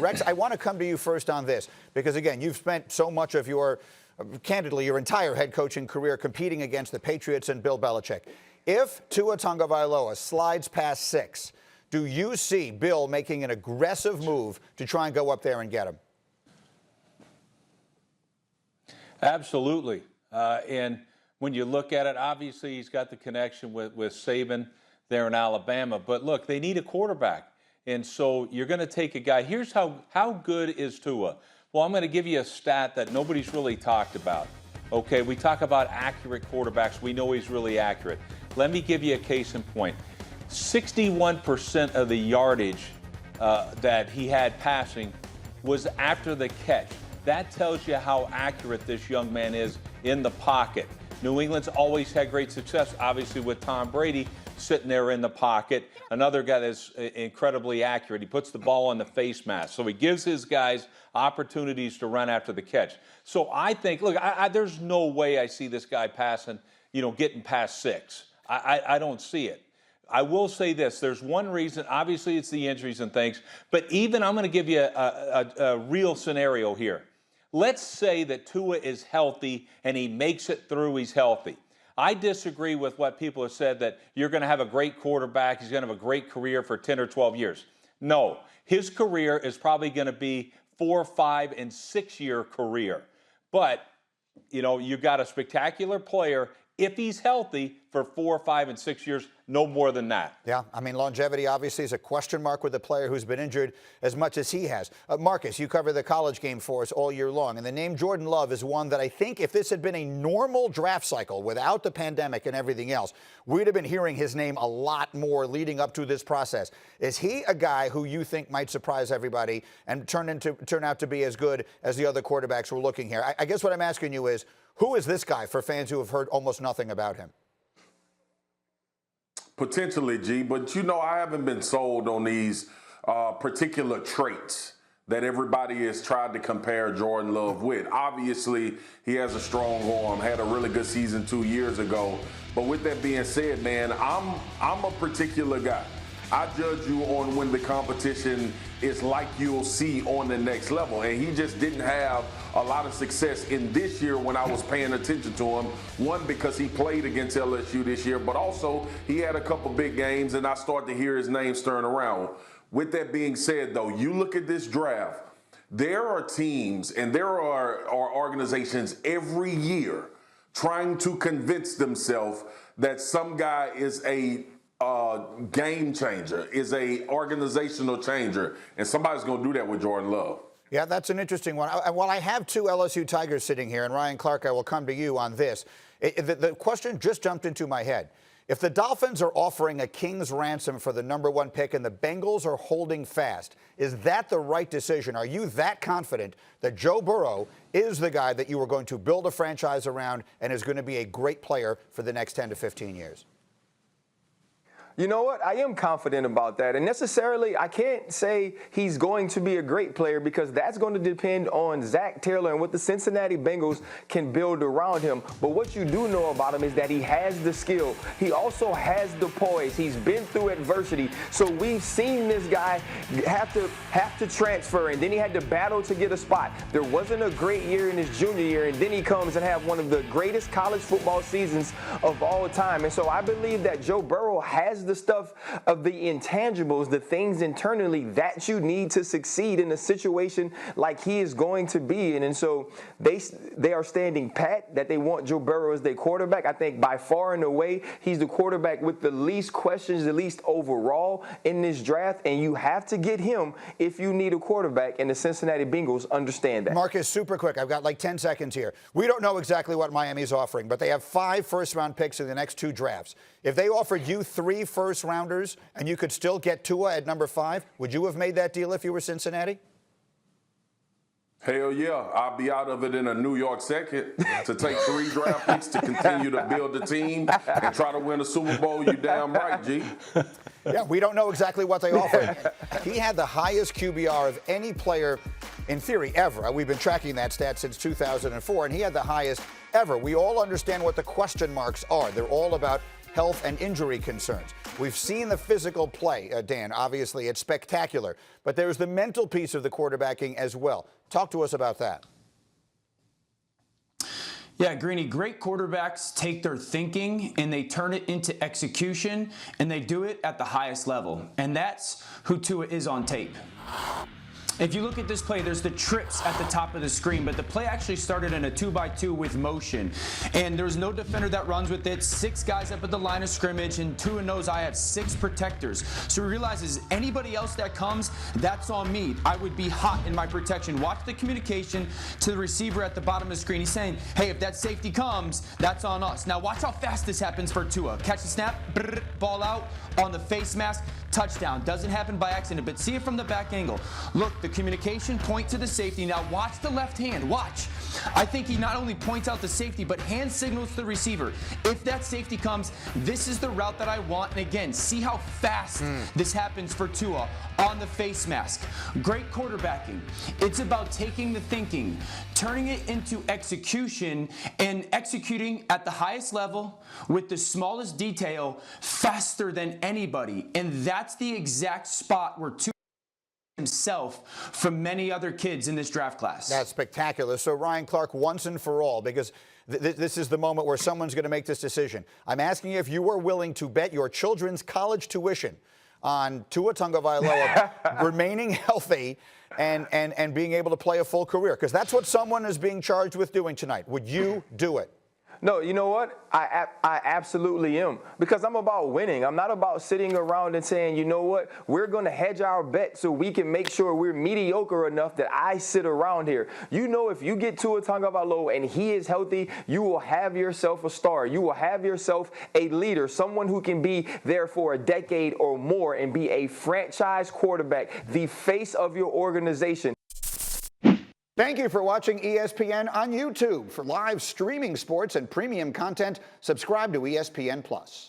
Rex, I want to come to you first on this because, again, you've spent so much of candidly, your entire head coaching career competing against the Patriots and Bill Belichick. If Tua Tagovailoa slides past 6, do you see Bill making an aggressive move to try and go up there and get him? Absolutely. And when you look at it, obviously he's got the connection with Saban there in Alabama. But look, they need a quarterback. And so you're going to take a guy. Here's how good is Tua? Well, I'm going to give you a stat that nobody's really talked about. Okay, we talk about accurate quarterbacks. We know he's really accurate. Let me give you a case in point. 61% of the yardage that he had passing was after the catch. That tells you how accurate this young man is in the pocket. New England's always had great success, obviously, with Tom Brady sitting there in the pocket. Another guy that's incredibly accurate. He puts the ball on the face mask. So he gives his guys opportunities to run after the catch. So I think, look, there's no way I see this guy passing, getting past 6. I don't see it. I will say this. There's one reason. Obviously, it's the injuries and things. But even I'm going to give you a real scenario here. Let's say that Tua is healthy and he makes it through. He's healthy. I disagree with what people have said that you're going to have a great quarterback. He's going to have a great career for 10 or 12 years. No, his career is probably going to be 4, 5, and 6-year career. But, you've got a spectacular player if he's healthy for 4, 5, and 6 years, no more than that. Yeah, I mean, longevity obviously is a question mark with a player who's been injured as much as he has. Marcus, you cover the college game for us all year long, and the name Jordan Love is one that I think if this had been a normal draft cycle without the pandemic and everything else, we'd have been hearing his name a lot more leading up to this process. Is he a guy who you think might surprise everybody and turn out to be as good as the other quarterbacks we're looking here? I guess what I'm asking you is, who is this guy for fans who have heard almost nothing about him? Potentially, G, but I haven't been sold on these particular traits that everybody has tried to compare Jordan Love with. Obviously, he has a strong arm, had a really good season 2 years ago. But with that being said, man, I'm a particular guy. I judge you on when the competition is like you'll see on the next level. And he just didn't have a lot of success in this year when I was paying attention to him. One, because he played against LSU this year, but also he had a couple big games and I started to hear his name stirring around. With that being said, though, you look at this draft, there are teams and there are organizations every year trying to convince themselves that some guy is a game changer, is a organizational changer, and somebody's going to do that with Jordan Love. Yeah, that's an interesting one. While I have 2 LSU Tigers sitting here, and Ryan Clark, I will come to you on this. The question just jumped into my head. If the Dolphins are offering a king's ransom for the #1 pick and the Bengals are holding fast, is that the right decision? Are you that confident that Joe Burrow is the guy that you are going to build a franchise around and is going to be a great player for the next 10 to 15 years? You know what? I am confident about that. And necessarily, I can't say he's going to be a great player because that's going to depend on Zach Taylor and what the Cincinnati Bengals can build around him. But what you do know about him is that he has the skill. He also has the poise. He's been through adversity. So we've seen this guy have to transfer, and then he had to battle to get a spot. There wasn't a great year in his junior year, and then he comes and have one of the greatest college football seasons of all time. And so I believe that Joe Burrow has the stuff of the intangibles, the things internally that you need to succeed in a situation like he is going to be in. And so they are standing pat that they want Joe Burrow as their quarterback. I think by far and away, he's the quarterback with the least questions, the least overall in this draft. And you have to get him if you need a quarterback, and the Cincinnati Bengals understand that. Marcus, super quick. I've got like 10 seconds here. We don't know exactly what Miami's offering, but they have 5 first-round picks in the next 2 drafts. If they offered you 3 first-rounders and you could still get Tua at #5, would you have made that deal if you were Cincinnati? Hell yeah. I'll be out of it in a New York second to take 3 draft picks to continue to build the team and try to win a Super Bowl. You damn right, G. Yeah, we don't know exactly what they offered. He had the highest QBR of any player, in theory, ever. We've been tracking that stat since 2004, and he had the highest ever. We all understand what the question marks are. They're all about health and injury concerns. We've seen the physical play, Dan. Obviously, it's spectacular. But there's the mental piece of the quarterbacking as well. Talk to us about that. Yeah, Greeny, great quarterbacks take their thinking and they turn it into execution, and they do it at the highest level. And that's who Tua is on tape. If you look at this play, there's the trips at the top of the screen, but the play actually started in a 2x2 with motion. And there's no defender that runs with it. 6 guys up at the line of scrimmage, and Tua knows I have 6 protectors. So he realizes anybody else that comes, that's on me. I would be hot in my protection. Watch the communication to the receiver at the bottom of the screen. He's saying, hey, if that safety comes, that's on us. Now watch how fast this happens for Tua. Catch the snap, ball out on the face mask, touchdown. Doesn't happen by accident, but see it from the back angle. Look, the communication, point to the safety. Now watch the left hand, watch. I think he not only points out the safety, but hand signals to the receiver. If that safety comes, this is the route that I want. And again, see how fast this happens for Tua on the face mask. Great quarterbacking. It's about taking the thinking, turning it into execution, and executing at the highest level with the smallest detail faster than anybody. And that's the exact spot where Tua himself from many other kids in this draft class. That's spectacular. So Ryan Clark, once and for all, because this is the moment where someone's going to make this decision. I'm asking you if you are willing to bet your children's college tuition on Tua Tagovailoa remaining healthy and being able to play a full career, because that's what someone is being charged with doing tonight. Would you do it? No, you know what? I absolutely am, because I'm about winning. I'm not about sitting around and saying, you know what, we're going to hedge our bet so we can make sure we're mediocre enough that I sit around here. You know, if you get Tua Tagovailoa and he is healthy, you will have yourself a star. You will have yourself a leader, someone who can be there for a decade or more and be a franchise quarterback, the face of your organization. Thank you for watching ESPN on YouTube. For live streaming sports and premium content, subscribe to ESPN+.